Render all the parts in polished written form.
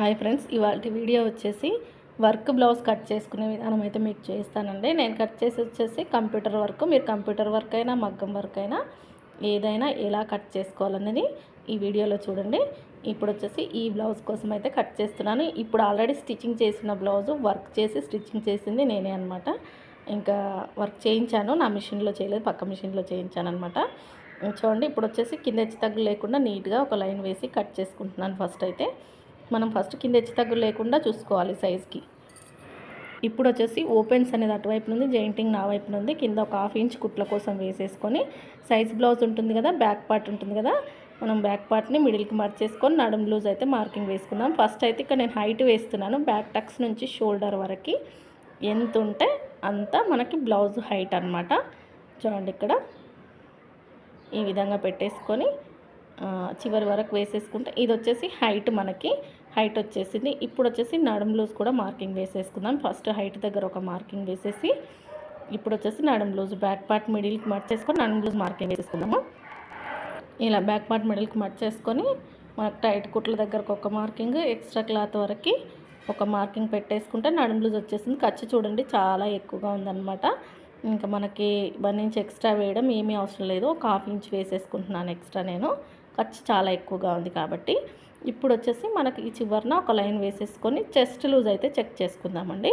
Hi friends, ఇవాళ video వచ్చేసి work blouse cut చేసుకునే విధానం అయితే మీకు చేస్తానండి. నేను కట్ చేసి వచ్చేసి కంప్యూటర్ వర్క్, మీరు కంప్యూటర్ వర్క్ అయినా మగ్గం వర్క్ అయినా ఏదైనా ఎలా కట్ చేసుకోవాలనేది ఈ వీడియోలో చూడండి. ఇప్పుడు వచ్చేసి ఈ బ్లౌజ్ కోసం అయితే కట్ చేస్తున్నాను. ఇప్పుడు ఆల్రెడీ స్టిచ్చింగ్ చేసిన బ్లౌజు వర్క్ చేసి స్టిచ్చింగ్ చేసింది నేనే అనమాట. ఇంకా వర్క్ చేయించాను, నా మిషన్లో చేయలేదు, పక్క మిషన్లో చేయించాను అనమాట. చూడండి, ఇప్పుడు వచ్చేసి కింద హెచ్చు తగ్గులు లేకుండా నీట్గా ఒక లైన్ వేసి కట్ చేసుకుంటున్నాను. మనం ఫస్ట్ కింద హెచ్చు తగ్గులు లేకుండా చూసుకోవాలి సైజ్కి. ఇప్పుడు వచ్చేసి ఓపెన్స్ అనేది అటువైపు నుండి, జాయింటింగ్ నా వైపు నుండి కింద ఒక 1/2 ఇంచ్ కుట్ల కోసం వేసేసుకొని సైజ్ బ్లౌజ్ ఉంటుంది కదా, బ్యాక్ పార్ట్ ఉంటుంది కదా, మనం బ్యాక్ పార్ట్ని మిడిల్కి మార్చేసుకొని నడుము లూజ్ అయితే మార్కింగ్ వేసుకుందాం. ఫస్ట్ అయితే ఇక్కడ నేను హైట్ వేస్తున్నాను. బ్యాక్ టక్స్ నుంచి షోల్డర్ వరకు ఎంత ఉంటే అంత మనకి బ్లౌజ్ హైట్ అనమాట. చూడండి, ఇక్కడ ఈ విధంగా పెట్టేసుకొని చివరి వరకు వేసేసుకుంటే ఇది వచ్చేసి హైట్ వచ్చేసింది. ఇప్పుడు వచ్చేసి నడుము లూజ్ కూడా మార్కింగ్ వేసేసుకుందాం. ఫస్ట్ హైట్ దగ్గర ఒక మార్కింగ్ వేసేసి ఇప్పుడు వచ్చేసి నడుము లూజ్ బ్యాక్ పార్ట్ మిడిల్కి మర్చేసుకొని నడుము లూజ్ మార్కింగ్ వేసేసుకుందాము. ఇలా బ్యాక్ పార్ట్ మిడిల్కి మర్చేసుకొని మనకు టైట్ కుట్ల దగ్గరకు ఒక మార్కింగ్, ఎక్స్ట్రా క్లాత్ వరకు ఒక మార్కింగ్ పెట్టేసుకుంటే నడుము లూజ్ వచ్చేసింది. ఖర్చు చూడండి చాలా ఎక్కువగా ఉందన్నమాట. ఇంకా మనకి 1 ఇంచ్ ఎక్స్ట్రా వేయడం ఏమీ అవసరం లేదు. ఒక 1/2 ఇంచ్ వేసేసుకుంటున్నాను ఎక్స్ట్రా. నేను ఖర్చు చాలా ఎక్కువగా ఉంది కాబట్టి ఇప్పుడు వచ్చేసి మనకి ఈ చివరన ఒక లైన్ వేసేసుకొని చెస్ట్ లూజ్ అయితే చెక్ చేసుకుందామండి.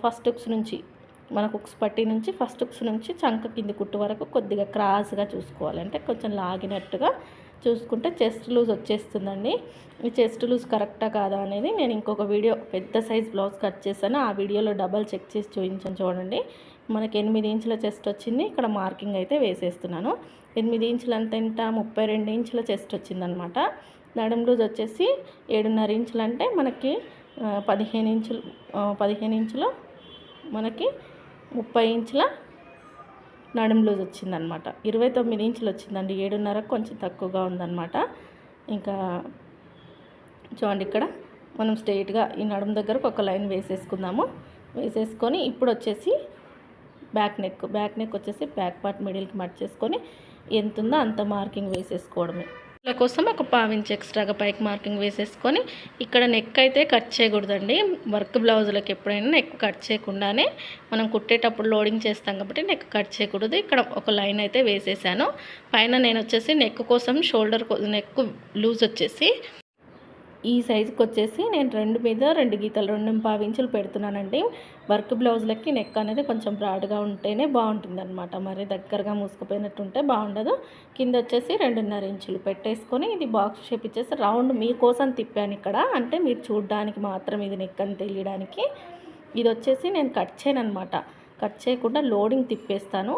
ఫస్ట్ హుక్స్ నుంచి మనకు హుక్స్ పట్టి నుంచి ఫస్ట్ హుక్స్ నుంచి చంక కింది కుట్టు వరకు కొద్దిగా క్రాస్గా చూసుకోవాలి, అంటే కొంచెం లాగినట్టుగా చూసుకుంటే చెస్ట్ లూజ్ వచ్చేస్తుందండి. ఈ చెస్ట్ లూజ్ కరెక్టా కాదా అనేది నేను ఇంకొక వీడియో పెద్ద సైజ్ బ్లౌజ్ కట్ చేశాను, ఆ వీడియోలో డబల్ చెక్ చేసి చూపించాను. చూడండి, మనకి 8 ఇంచుల చెస్ట్ వచ్చింది. ఇక్కడ మార్కింగ్ అయితే వేసేస్తున్నాను. 8 ఇంచులు ఎంత 32 ఇంచుల చెస్ట్ వచ్చిందనమాట. నడుము లూజ్ వచ్చేసి 7.5 ఇంచులు, అంటే మనకి 15 ఇంచులు మనకి 30 ఇంచుల నడుము లూజ్ వచ్చిందనమాట. 29 ఇంచులు వచ్చిందండి. 7.5 కొంచెం తక్కువగా ఉందన్నమాట. ఇంకా చూడండి, ఇక్కడ మనం స్ట్రైట్గా ఈ నడుము దగ్గరకు ఒక లైన్ వేసేసుకుందాము. వేసేసుకొని ఇప్పుడు వచ్చేసి బ్యాక్ నెక్ వచ్చేసి బ్యాక్ పార్ట్ మిడిల్కి మర్చేసుకొని ఎంత ఉందో అంత మార్కింగ్ వేసేసుకోవడమే. ఇలా కోసం ఒక 1/2 ఇంచ్ ఎక్స్ట్రాగా పైకి మార్కింగ్ వేసేసుకొని ఇక్కడ నెక్ అయితే కట్ చేయకూడదండి. వర్క్ బ్లౌజులకు ఎప్పుడైనా నెక్ కట్ చేయకుండానే మనం కుట్టేటప్పుడు లోడింగ్ చేస్తాం కాబట్టి నెక్ కట్ చేయకూడదు. ఇక్కడ ఒక లైన్ అయితే వేసేసాను. పైన నేను వచ్చేసి నెక్ కోసం నెక్ లూజ్ వచ్చేసి ఈ సైజుకి వచ్చేసి నేను 2 మీద 2 గీతలు 2.5 ఇంచులు పెడుతున్నానండి. వర్క్ బ్లౌజులకి నెక్ అనేది కొంచెం బ్రాడ్గా ఉంటేనే బాగుంటుంది అనమాట. మరి దగ్గరగా మూసుకుపోయినట్టు ఉంటే బాగుండదు. కింద వచ్చేసి 2.5 ఇంచులు పెట్టేసుకొని ఇది బాక్స్ షేప్ ఇచ్చేసి రౌండ్ మీకోసం తిప్పాను ఇక్కడ, అంటే మీరు చూడడానికి మాత్రం ఇది నెక్ అని తెలియడానికి. ఇది వచ్చేసి నేను కట్ చేయను అనమాట, కట్ చేయకుండా లోడింగ్ తిప్పేస్తాను.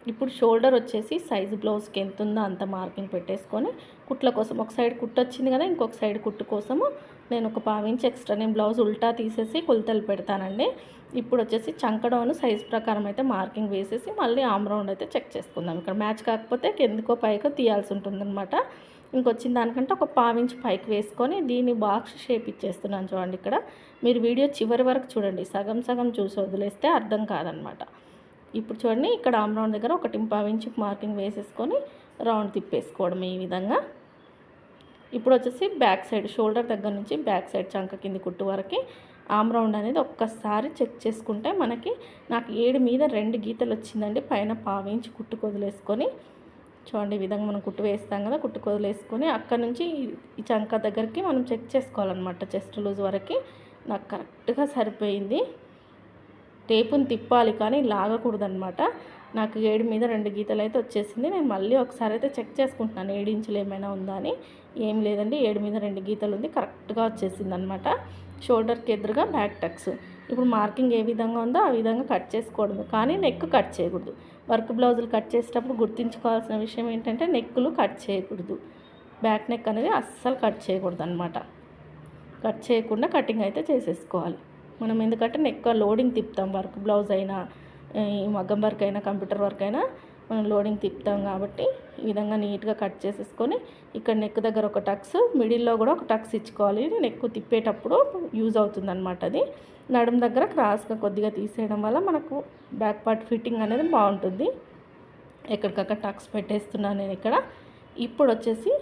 ఇప్పుడు షోల్డర్ వచ్చేసి సైజు బ్లౌజ్కి ఎంత ఉందో అంత మార్కింగ్ పెట్టేసుకొని కుట్ల కోసం ఒక సైడ్ కుట్టు వచ్చింది కదా, ఇంకొక సైడ్ కుట్టు కోసము నేను ఒక 1/2 ఇంచ్ ఎక్స్ట్రా నేను బ్లౌజ్ ఉల్టా తీసేసి కొలతలు పెడతానండి. ఇప్పుడు వచ్చేసి చంకడౌన్ సైజ్ ప్రకారం అయితే మార్కింగ్ వేసేసి మళ్ళీ ఆమ్ రౌండ్ అయితే చెక్ చేసుకుందాం. ఇక్కడ మ్యాచ్ కాకపోతే కిందకో పైకో తీయాల్సి ఉంటుందన్నమాట. ఇంకొచ్చిన దానికంటే ఒక 1/2 ఇంచ్ పైకి వేసుకొని దీన్ని బాక్స్ షేప్ ఇచ్చేస్తున్నాను. చూడండి, ఇక్కడ మీరు వీడియో చివరి వరకు చూడండి, సగం సగం చూసి వదిలేస్తే అర్థం కాదనమాట. ఇప్పుడు చూడండి, ఇక్కడ ఆమ్ రౌండ్ దగ్గర 1.5 ఇంచ్ మార్కింగ్ వేసేసుకొని రౌండ్ తిప్పేసుకోవడం ఈ విధంగా. ఇప్పుడు వచ్చేసి బ్యాక్ సైడ్ షోల్డర్ దగ్గర నుంచి బ్యాక్ సైడ్ చంక కింది కుట్టు వరకు ఆమ్ రౌండ్ అనేది ఒక్కసారి చెక్ చేసుకుంటే నాకు 7 మీద 2 గీతలు వచ్చిందండి. పైన 1/2 ఇంచ్ కుట్టు వదిలేసుకొని చూడండి, ఈ విధంగా మనం కుట్టు వేస్తాం కదా, కుట్టు వదిలేసుకొని అక్కడ నుంచి ఈ చంక దగ్గరికి మనం చెక్ చేసుకోవాలన్నమాట. చెస్ట్ లూజ్ వరకు నాకు కరెక్ట్గా సరిపోయింది. టేపుని తిప్పాలి కానీ లాగకూడదనమాట. నాకు 7 మీద 2 గీతలు అయితే వచ్చేసింది. నేను మళ్ళీ ఒకసారి అయితే చెక్ చేసుకుంటున్నాను 7 ఇంచులు ఏమైనా ఉందా అని. ఏం లేదండి, 7 మీద 2 గీతలు ఉంది, కరెక్ట్గా వచ్చేసింది అనమాట. షోల్డర్కి ఎదురుగా బ్యాక్ టక్స్. ఇప్పుడు మార్కింగ్ ఏ విధంగా ఉందో ఆ విధంగా కట్ చేసుకోవడము, కానీ నెక్ కట్ చేయకూడదు. వర్క్ బ్లౌజులు కట్ చేసేటప్పుడు గుర్తుంచుకోవాల్సిన విషయం ఏంటంటే నెక్కులు కట్ చేయకూడదు. బ్యాక్ నెక్ అనేది అస్సలు కట్ చేయకూడదు అనమాట. కట్ చేయకుండా కటింగ్ అయితే చేసేసుకోవాలి మనం. ఎందుకంటే నెక్ లోడింగ్ తిప్పుతాం, వర్క్ బ్లౌజ్ అయినా మగ్గం వర్క్ అయినా కంప్యూటర్ వర్క్ అయినా మనం లోడింగ్ తిప్పుతాం కాబట్టి ఈ విధంగా నీట్గా కట్ చేసేసుకొని ఇక్కడ నెక్ దగ్గర ఒక టక్స్, మిడిల్లో కూడా ఒక టక్స్ ఇచ్చుకోవాలి. నెక్ తిప్పేటప్పుడు యూజ్ అవుతుందన్నమాట. అది నడుము దగ్గర క్రాస్గా కొద్దిగా తీసేయడం వల్ల మనకు బ్యాక్ పార్ట్ ఫిట్టింగ్ అనేది బాగుంటుంది. ఎక్కడికక్కడ టక్స్ పెట్టేస్తున్నాను నేను ఇక్కడ. ఇప్పుడు వచ్చేసి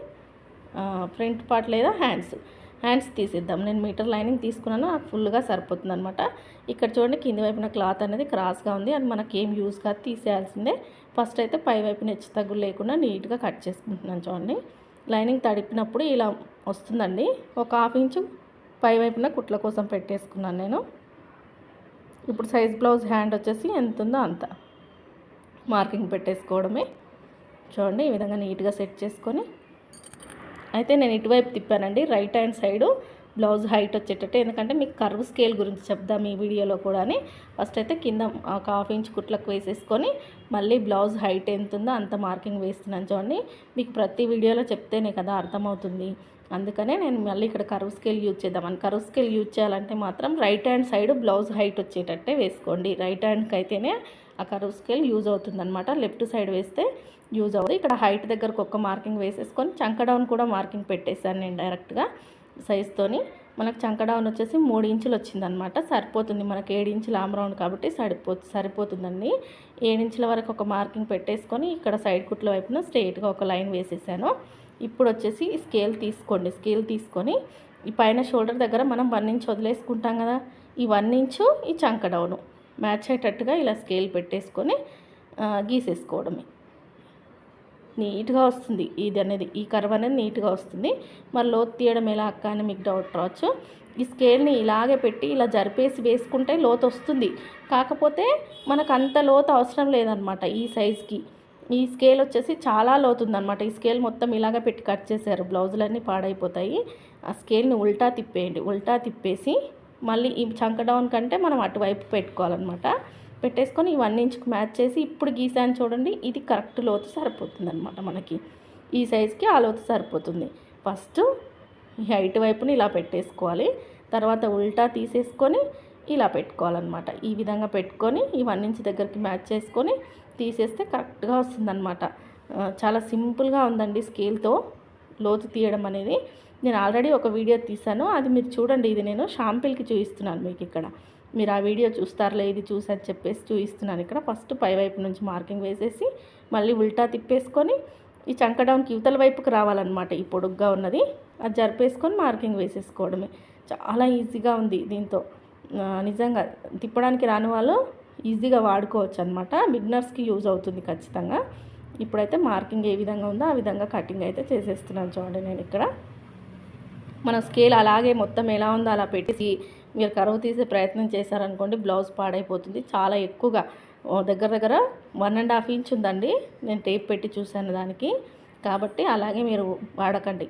ఫ్రంట్ పార్ట్ లేదా హ్యాండ్స్ హ్యాండ్స్ తీసేద్దాం. నేను మీటర్ లైనింగ్ తీసుకున్నాను, నాకు ఫుల్గా సరిపోతుంది అనమాట. ఇక్కడ చూడండి కింది వైపున క్లాత్ అనేది క్రాస్గా ఉంది, అది మనకి ఏం యూజ్ కాదు, తీసేయాల్సిందే. ఫస్ట్ అయితే పై వైపున హెచ్చు తగ్గులు లేకుండా నీట్గా కట్ చేసుకుంటున్నాను. చూడండి లైనింగ్ తడిపినప్పుడు ఇలా వస్తుందండి. ఒక 1/2 ఇంచు పై వైపున కుట్ల కోసం పెట్టేసుకున్నాను నేను. ఇప్పుడు సైజ్ బ్లౌజ్ హ్యాండ్ వచ్చేసి ఎంత ఉందో అంత మార్కింగ్ పెట్టేసుకోవడమే. చూడండి ఈ విధంగా నీట్గా సెట్ చేసుకొని, అయితే నేను ఇటువైపు తిప్పానండి, right hand side blouse height వచ్చేటట్టు. ఎందుకంటే మీకు కర్వ్ స్కేల్ గురించి చెప్దాం ఈ వీడియోలో కూడా అని. ఫస్ట్ అయితే కింద ఒక 1/2 ఇంచ్ కుట్లకు వేసేసుకొని మళ్ళీ బ్లౌజ్ హైట్ ఎంత ఉందో అంత మార్కింగ్ వేస్తున్నాను. చూడండి మీకు ప్రతి వీడియోలో చెప్తేనే కదా అర్థమవుతుంది, అందుకనే నేను మళ్ళీ ఇక్కడ కర్వ్ స్కేల్ యూజ్ చేద్దామని. కర్వ్ స్కేల్ యూజ్ చేయాలంటే మాత్రం right hand side blouse height వచ్చేటట్టే వేసుకోండి. రైట్ హ్యాండ్కి అయితేనే ఆ కర్వ్ స్కేల్ యూజ్ అవుతుందన్నమాట, లెఫ్ట్ సైడ్ వేస్తే యూజ్ అవ్వదు. ఇక్కడ హైట్ దగ్గరకు ఒక మార్కింగ్ వేసేసుకొని చంక డౌన్ కూడా మార్కింగ్ పెట్టేశాను నేను డైరెక్ట్గా సైజ్తోని. మనకు చంక డౌన్ వచ్చేసి 3 ఇంచులు వచ్చిందనమాట, సరిపోతుంది. మనకి 7 ఇంచుల ఆమ్ రౌండ్ కాబట్టి సరిపోతుందండి. 7 ఇంచుల వరకు ఒక మార్కింగ్ పెట్టేసుకొని ఇక్కడ సైడ్ కుట్ల వైపున స్ట్రైట్గా ఒక లైన్ వేసేసాను. ఇప్పుడు వచ్చేసి స్కేల్ తీసుకోండి. స్కేల్ తీసుకొని ఈ పైన షోల్డర్ దగ్గర మనం 1 ఇంచ్ వదిలేసుకుంటాం కదా, ఈ 1 ఇంచు ఈ చంక డౌను మ్యాచ్ అయ్యేటట్టుగా ఇలా స్కేల్ పెట్టేసుకొని గీసేసుకోవడమే. నీట్గా వస్తుంది ఇది అనేది, ఈ కర్వ్ అనేది నీట్గా వస్తుంది. మరి లోతు తీయడం ఎలా అక్క అని మీకు డౌట్ రావచ్చు. ఈ స్కేల్ని ఇలాగే పెట్టి ఇలా జరిపేసి వేసుకుంటే లోతు వస్తుంది, కాకపోతే మనకు అంత లోతు అవసరం లేదనమాట ఈ సైజ్కి. ఈ స్కేల్ వచ్చేసి చాలా లోతుందనమాట. ఈ స్కేల్ మొత్తం ఇలాగే పెట్టి కట్ చేశారు, బ్లౌజులన్నీ పాడైపోతాయి. ఆ స్కేల్ని ఉల్టా తిప్పేయండి. ఉల్టా తిప్పేసి మళ్ళీ ఈ చంక డౌన్ కంటే మనం అటువైపు పెట్టుకోవాలన్నమాట. పెట్టేసుకొని ఈ 1 ఇంచ్కి మ్యాచ్ చేసి ఇప్పుడు గీసాను చూడండి, ఇది కరెక్ట్ లోతు సరిపోతుంది అనమాట. మనకి ఈ సైజ్కి ఆ లోతు సరిపోతుంది. ఫస్ట్ ఈ హైట్ వైపుని ఇలా పెట్టేసుకోవాలి, తర్వాత ఉల్టా తీసేసుకొని ఇలా పెట్టుకోవాలన్నమాట. ఈ విధంగా పెట్టుకొని ఈ 1 ఇంచ్ దగ్గరికి మ్యాచ్ చేసుకొని తీసేస్తే కరెక్ట్గా వస్తుందన్నమాట. చాలా సింపుల్గా ఉందండి స్కేల్తో లోతు తీయడం అనేది. నేను ఆల్రెడీ ఒక వీడియో తీసాను, అది మీరు చూడండి. ఇది నేను షాంపిల్కి చూపిస్తున్నాను మీకు ఇక్కడ, మీరు ఆ వీడియో చూస్తారులే, ఇది చూసని చెప్పేసి చూపిస్తున్నాను ఇక్కడ. ఫస్ట్ పై వైపు నుంచి మార్కింగ్ వేసేసి మళ్ళీ ఉల్టా తిప్పేసుకొని ఈ చంక డౌన్కి యువతల వైపుకి రావాలన్నమాట. ఈ పొడుగ్గా ఉన్నది అది జరిపేసుకొని మార్కింగ్ వేసేసుకోవడమే. చాలా ఈజీగా ఉంది దీంతో, నిజంగా తిప్పడానికి రాని వాళ్ళు ఈజీగా వాడుకోవచ్చు అనమాట. బిగినర్స్కి యూజ్ అవుతుంది ఖచ్చితంగా. ఇప్పుడైతే మార్కింగ్ ఏ విధంగా ఉందో ఆ విధంగా కటింగ్ అయితే చేసేస్తున్నాను. చూడండి నేను ఇక్కడ మన స్కేల్ అలాగే మొత్తం ఎలా ఉందో అలా పెట్టేసి మీరు కర్వ్ తీసే ప్రయత్నం చేశారనుకోండి, బ్లౌజ్ పాడైపోతుంది. చాలా ఎక్కువగా దగ్గర 1.5 ఇంచ్ ఉందండి, నేను టేప్ పెట్టి చూశాను దానికి. కాబట్టి అలాగే మీరు వాడకండి,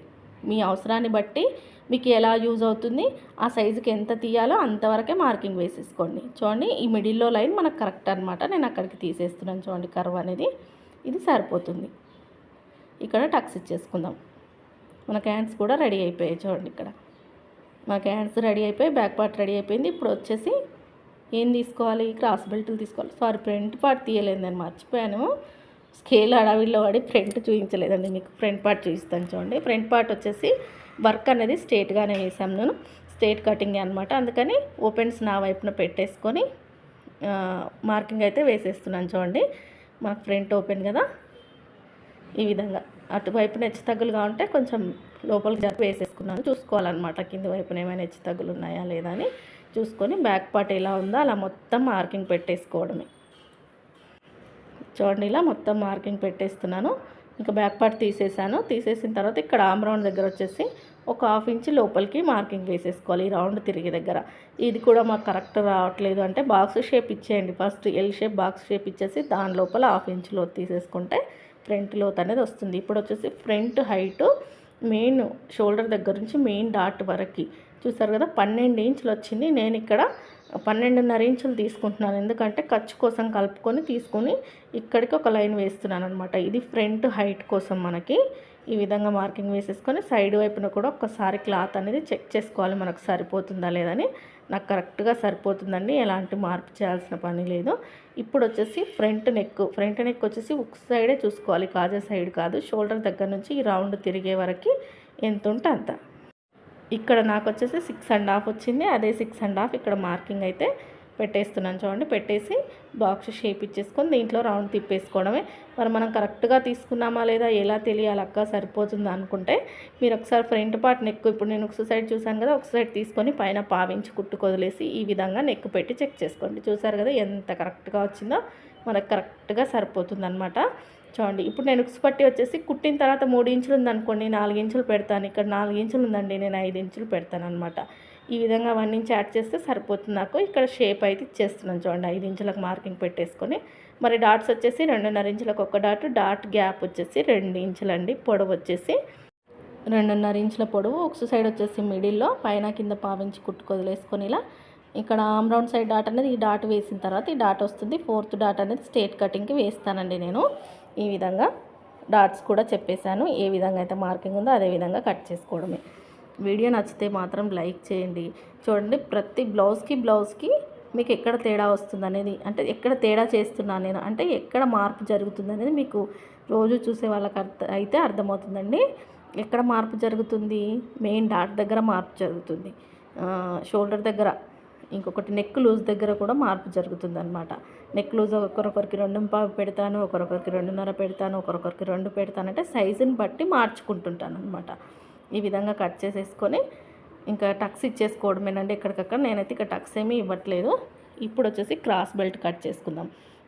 మీ అవసరాన్ని బట్టి మీకు ఎలా యూజ్ అవుతుంది ఆ సైజుకి ఎంత తీయాలో అంతవరకే మార్కింగ్ వేసేసుకోండి. చూడండి ఈ మిడిల్లో లైన్ మనకు కరెక్ట్ అనమాట, నేను అక్కడికి తీసేస్తున్నాను. చూడండి కర్వ్ అనేది ఇది సరిపోతుంది. ఇక్కడ టక్స్ ఇచ్చేసుకుందాం. మనకి హ్యాండ్స్ కూడా రెడీ అయిపోయాయి. చూడండి ఇక్కడ మనకి హ్యాండ్స్ రెడీ అయిపోయి, బ్యాక్ పార్ట్ రెడీ అయిపోయింది. ఇప్పుడు వచ్చేసి ఏం తీసుకోవాలి, క్రాస్ బెల్ట్లు తీసుకోవాలి. సారీ ఫ్రంట్ పార్ట్ తీయలేదు, నేను మర్చిపోయాను. స్కేల్ అడవిలో పడి ఫ్రంట్ చూపించలేదండి, మీకు ఫ్రంట్ పార్ట్ చూపిస్తాను. చూడండి ఫ్రంట్ పార్ట్ వచ్చేసి వర్క్ అనేది స్ట్రేట్గానే వేసాను నేను, స్ట్రేట్ కటింగ్ అనమాట. అందుకని ఓపెన్స్ నా వైపున పెట్టేసుకొని మార్కింగ్ అయితే వేసేస్తున్నాను. చూడండి మనకు ఫ్రంట్ ఓపెన్ కదా, ఈ విధంగా అటువైపున హెచ్చు తగ్గులుగా ఉంటే కొంచెం లోపలికి జరిపి వేసేసుకున్నాను. చూసుకోవాలన్నమాట కింద వైపున ఏమైనా హెచ్చు తగ్గులు ఉన్నాయా లేదా అని చూసుకొని బ్యాక్ పార్ట్ ఎలా ఉందో అలా మొత్తం మార్కింగ్ పెట్టేసుకోవడమే. చూడండి ఇలా మొత్తం మార్కింగ్ పెట్టేస్తున్నాను. ఇంకా బ్యాక్ పార్ట్ తీసేసాను. తీసేసిన తర్వాత ఇక్కడ ఆమ్ రౌండ్ దగ్గర వచ్చేసి ఒక 1/2 ఇంచ్ లోపలికి మార్కింగ్ వేసేసుకోవాలి, ఈ రౌండ్ తిరిగి దగ్గర. ఇది కూడా మాకు కరెక్ట్ రావట్లేదు అంటే బాక్స్ షేప్ ఇచ్చేయండి. First L shape box shape ఇచ్చేసి దాని లోపల 1/2 ఇంచ్ లోతు తీసేసుకుంటే ఫ్రంట్ లోత్ అనేది వస్తుంది. ఇప్పుడు వచ్చేసి ఫ్రంట్ హైట్ మెయిన్ షోల్డర్ దగ్గర నుంచి మెయిన్ డాట్ వరకు చూసారు కదా 12 ఇంచులు వచ్చింది. నేను ఇక్కడ 12.5 ఇంచులు తీసుకుంటున్నాను, ఎందుకంటే ఖర్చు కోసం కలుపుకొని తీసుకొని ఇక్కడికి ఒక లైన్ వేస్తున్నాను అనమాట. ఇది ఫ్రంట్ హైట్ కోసం మనకి ఈ విధంగా మార్కింగ్ వేసేసుకొని సైడ్ వైపున కూడా ఒక్కసారి క్లాత్ అనేది చెక్ చేసుకోవాలి మనకు సరిపోతుందా లేదని. నాకు కరెక్ట్గా సరిపోతుందండి, ఎలాంటి మార్పు చేయాల్సిన పని లేదు. ఇప్పుడు వచ్చేసి ఫ్రంట్ నెక్ వచ్చేసి ఒక సైడే చూసుకోవాలి, కాజా సైడ్ కాదు. షోల్డర్ దగ్గర నుంచి ఈ రౌండ్ తిరిగే వరకు ఎంత ఉంటే అంత. ఇక్కడ నాకు వచ్చేసి 6.5 వచ్చింది, అదే 6.5 ఇక్కడ మార్కింగ్ అయితే పెట్టేస్తున్నాను చూడండి. పెట్టేసి బాక్స్ షేప్ ఇచ్చేసుకొని దీంట్లో రౌండ్ తిప్పేసుకోవడమే. మరి మనం కరెక్ట్గా తీసుకున్నామా లేదా ఎలా తెలియాలి అక్క సరిపోతుందా అనుకుంటే మీరు ఒకసారి ఫ్రంట్ పార్ట్ నెక్ ఇప్పుడు నేను ఒక సైడ్ చూసాను కదా, ఒక సైడ్ తీసుకొని పైన పావించి కుట్టుకు వదిలేసి ఈ విధంగా నెక్ పెట్టి చెక్ చేసుకోండి. చూసారు కదా ఎంత కరెక్ట్గా వచ్చిందో, మనకు కరెక్ట్గా సరిపోతుందన్నమాట. చూడండి ఇప్పుడు నేను ఉక్స్ పట్టి వచ్చేసి కుట్టిన తర్వాత 3 ఇంచులు ఉందనుకోండి 4 ఇంచులు పెడతాను. ఇక్కడ 4 ఇంచులు ఉందండి, నేను 5 ఇంచులు పెడతాను అనమాట. ఈ విధంగా 1 ఇంచ్ యాడ్ చేస్తే సరిపోతుంది నాకు. ఇక్కడ షేప్ అయితే ఇచ్చేస్తున్నాను చూడండి. 5 ఇంచులకు మార్కింగ్ పెట్టేసుకొని మరి డాట్స్ వచ్చేసి 2.5 ఇంచులకు ఒక డాట్ గ్యాప్ వచ్చేసి 2 ఇంచులండి. పొడవు వచ్చేసి 2.5 ఇంచుల పొడవు. ఉక్స్ సైడ్ వచ్చేసి మిడిల్లో పైన కింద పావించి కుట్టుకు వదిలేసుకొని ఇలా ఇక్కడ ఆమ్ రౌండ్ సైడ్ డాట్ అనేది ఈ డాట్ వేసిన తర్వాత ఈ డాట్ వస్తుంది. 4th డాట్ అనేది స్ట్రేట్ కటింగ్కి వేస్తానండి నేను. ఈ విధంగా డాట్స్ కూడా చెప్పేశాను. ఏ విధంగా అయితే మార్కింగ్ ఉందో అదే విధంగా కట్ చేసుకోవడమే. వీడియో నచ్చితే మాత్రం లైక్ చేయండి. చూడండి ప్రతి బ్లౌజ్కి మీకు ఎక్కడ తేడా వస్తుంది అనేది, అంటే ఎక్కడ తేడా చేస్తున్నాను నేను, అంటే ఎక్కడ మార్పు జరుగుతుంది అనేది మీకు రోజు చూసే వాళ్ళకి అయితే అర్థమవుతుందండి. ఎక్కడ మార్పు జరుగుతుంది, మెయిన్ డాట్ దగ్గర మార్పు జరుగుతుంది, షోల్డర్ దగ్గర, ఇంకొకటి నెక్ లూజ్ దగ్గర కూడా మార్పు జరుగుతుంది అనమాట. నెక్ లూజ్ ఒకరొకరికి 2.5 పెడతాను, ఒకరొకరికి 2.5 పెడతాను, ఒకరొకరికి 2 పెడతాను, అంటే సైజుని బట్టి మార్చుకుంటుంటాను అనమాట. ఈ విధంగా కట్ చేసేసుకొని ఇంకా టక్స్ ఇచ్చేసుకోవడమేనండి ఎక్కడికక్కడ. నేనైతే ఇక్కడ టక్స్ ఏమీ ఇవ్వట్లేదు. ఇప్పుడు వచ్చేసి క్రాస్ బెల్ట్ కట్ చేసుకుందాం.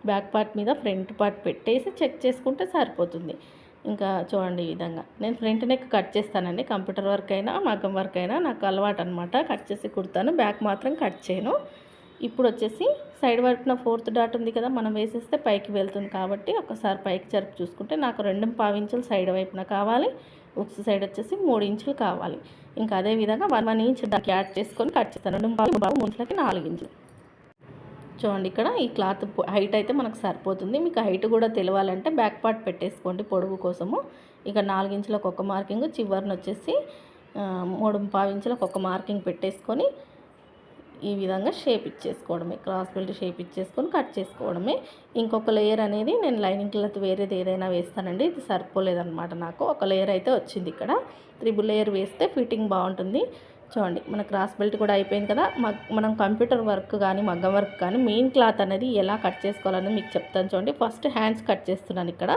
బ్యాక్ పార్ట్ మీద ఫ్రంట్ పార్ట్ పెట్టేసి చెక్ చేసుకుంటే సరిపోతుంది. ఇంకా చూడండి ఈ విధంగా నేను ఫ్రంట్ నెక్ కట్ చేస్తానండి. కంప్యూటర్ వర్క్ అయినా మగ్గం వర్క్ అయినా నాకు అలవాటు అనమాట, కట్ చేసి కుడతాను. బ్యాక్ మాత్రం కట్ చేయను. ఇప్పుడు వచ్చేసి సైడ్ వైపున 4th డాట్ ఉంది కదా, మనం వేసేస్తే పైకి వెళ్తుంది కాబట్టి ఒకసారి పైకి జరుపు చూసుకుంటే నాకు 2.5 ఇంచులు సైడ్ వైపున కావాలి. ఉక్స్ సైడ్ వచ్చేసి 3 ఇంచులు కావాలి. ఇంకా అదే విధంగా 1 ఇంచ్ దానికి యాడ్ చేసుకొని కట్ చేస్తాను. 2.5 ఇంచులకి 4 ఇంచులు. చూడండి ఇక్కడ ఈ క్లాత్ హైట్ అయితే మనకు సరిపోతుంది. మీకు హైట్ కూడా తెలియాలంటే బ్యాక్ పార్ట్ పెట్టేసుకోండి పొడవు కోసము. ఇక 4 ఇంచులకు ఒక మార్కింగ్, చివరిని వచ్చేసి 3.5 ఇంచులకు ఒక మార్కింగ్ పెట్టేసుకొని ఈ విధంగా షేప్ ఇచ్చేసుకోవడమే. క్రాస్ బెల్ట్ షేప్ ఇచ్చేసుకొని కట్ చేసుకోవడమే. ఇంకొక లేయర్ అనేది నేను లైనింగ్ క్లాత్ వేరేది ఏదైనా వేస్తానండి. ఇది సరిపోలేదన్నమాట నాకు. ఒక లేయర్ అయితే వచ్చింది. ఇక్కడ 3 లేయర్ వేస్తే ఫిట్టింగ్ బాగుంటుంది. చూడండి మన క్రాస్ బెల్ట్ కూడా అయిపోయింది కదా. మనం కంప్యూటర్ వర్క్ కానీ మగ్గం వర్క్ కానీ మెయిన్ క్లాత్ అనేది ఎలా కట్ చేసుకోవాలని మీకు చెప్తాను చూడండి. ఫస్ట్ హ్యాండ్స్ కట్ చేస్తున్నాను. ఇక్కడ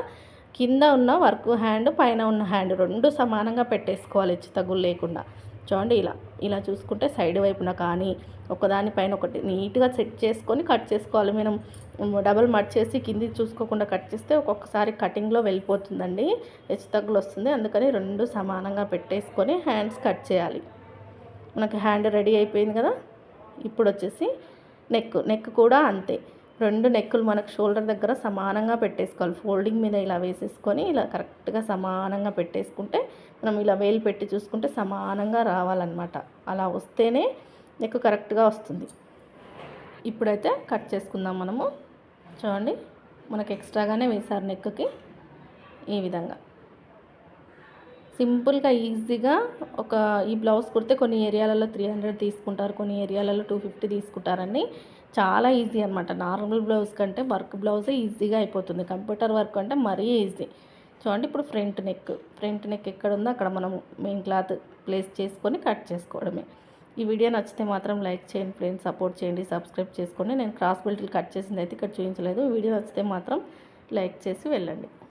కింద ఉన్న వర్క్ హ్యాండ్, పైన ఉన్న హ్యాండ్ 2 సమానంగా పెట్టేసుకోవాలి, హెచ్చు తగ్గులు లేకుండా. చూడండి ఇలా చూసుకుంటే సైడ్ వైపున కానీ ఒకదానిపైన ఒకటి నీట్గా సెట్ చేసుకొని కట్ చేసుకోవాలి. మనం డబల్ మట్ చేసి కింది చూసుకోకుండా కట్ చేస్తే ఒక్కొక్కసారి కటింగ్లో వెళ్ళిపోతుందండి, హెచ్చు తగ్గులు వస్తుంది. అందుకని 2 సమానంగా పెట్టేసుకొని హ్యాండ్స్ కట్ చేయాలి. మనకి హ్యాండ్ రెడీ అయిపోయింది కదా. ఇప్పుడు వచ్చేసి నెక్ కూడా అంతే. 2 నెక్కులు మనకు షోల్డర్ దగ్గర సమానంగా పెట్టేసుకోవాలి. ఫోల్డింగ్ మీద ఇలా వేసేసుకొని ఇలా కరెక్ట్గా సమానంగా పెట్టేసుకుంటే మనం ఇలా వేలు పెట్టి చూసుకుంటే సమానంగా రావాలన్నమాట. అలా వస్తేనే నెక్ కరెక్ట్గా వస్తుంది. ఇప్పుడైతే కట్ చేసుకుందాం మనము. చూడండి మనకు ఎక్స్ట్రాగానే వేశారు నెక్కి. ఈ విధంగా సింపుల్గా ఈజీగా ఈ బ్లౌజ్ కుడితే కొన్ని ఏరియాలలో 300 తీసుకుంటారు, కొన్ని ఏరియాలలో 250 తీసుకుంటారని. చాలా ఈజీ అనమాట. నార్మల్ బ్లౌజ్ కంటే వర్క్ బ్లౌజే ఈజీగా అయిపోతుంది. కంప్యూటర్ వర్క్ అంటే మరీ ఈజీ. చూడండి ఇప్పుడు ఫ్రంట్ నెక్ ఎక్కడ ఉందో అక్కడ మనం మెయిన్ క్లాత్ ప్లేస్ చేసుకొని కట్ చేసుకోవడమే. ఈ వీడియో నచ్చితే మాత్రం లైక్ చేయండి ఫ్రెండ్స్, సపోర్ట్ చేయండి, సబ్స్క్రైబ్ చేసుకోండి. నేను క్రాస్ బెల్ట్లు కట్ చేసింది అయితే ఇక్కడ చూపించలేదు. వీడియో నచ్చితే మాత్రం లైక్ చేసి వెళ్ళండి.